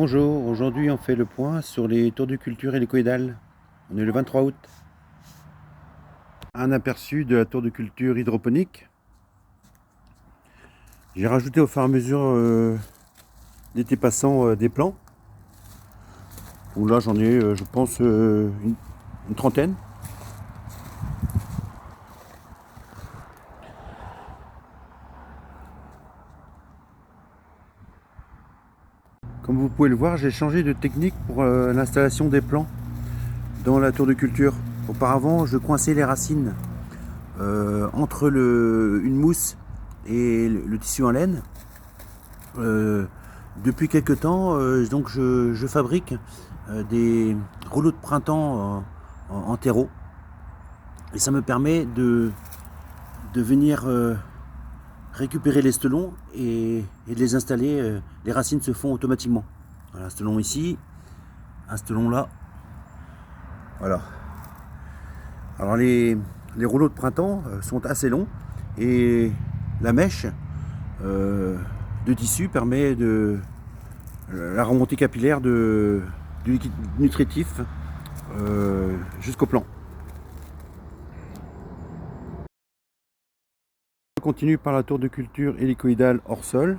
Bonjour, aujourd'hui on fait le point sur les tours de culture hélicoïdales. On est le 23 août. Un aperçu de la tour de culture hydroponique. J'ai rajouté au fur et à mesure d'été passant des plants. Donc là j'en ai je pense une trentaine. Comme vous pouvez le voir, j'ai changé de technique pour l'installation des plants dans la tour de culture. Auparavant je coinçais les racines entre une mousse et le tissu en laine. Depuis quelques temps, donc je fabrique des rouleaux de printemps en terreau. Et ça me permet de venir récupérer les stolons et de les installer. Les racines se font automatiquement. Voilà, un stolon ici, un stolon là. Voilà. Alors les rouleaux de printemps sont assez longs et la mèche de tissu permet la remontée capillaire du liquide nutritif jusqu'au plan. On continue par la tour de culture hélicoïdale hors sol.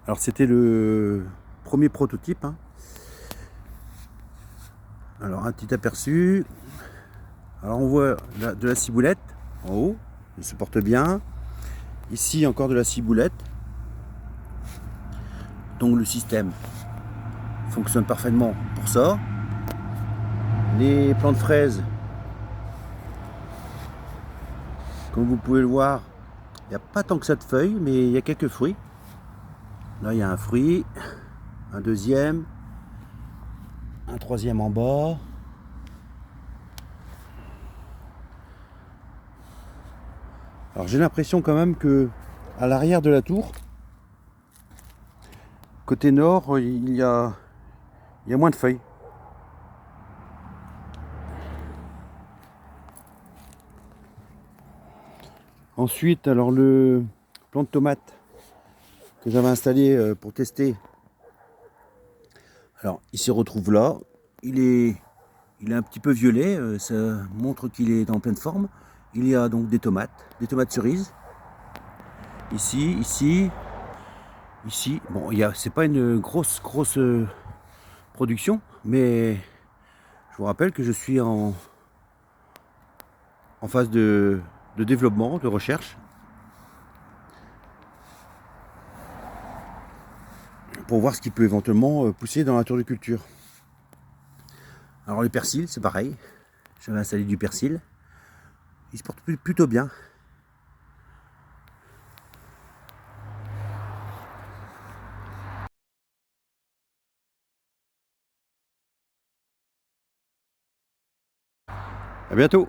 Alors c'était le premier prototype. Alors un petit aperçu. Alors on voit de la ciboulette en haut, elle se porte bien. Ici encore de la ciboulette. Donc le système fonctionne parfaitement pour ça. Les plants de fraises, comme vous pouvez le voir, il n'y a pas tant que ça de feuilles, mais il y a quelques fruits. Là il y a un fruit, un deuxième, un troisième en bas. Alors j'ai l'impression quand même que à l'arrière de la tour, côté nord, il y a moins de feuilles. Ensuite, alors le plant de tomate que j'avais installé pour tester, alors il se retrouve là. Il est un petit peu violet, ça montre qu'il est en pleine forme. Il y a donc des tomates cerises. Ici, ici, ici. Bon, c'est pas une grosse production, mais je vous rappelle que je suis en phase de développement, de recherche, pour voir ce qui peut éventuellement pousser dans la tour de culture. Alors les persils, c'est pareil. J'avais installé du persil. Il se porte plutôt bien. À bientôt.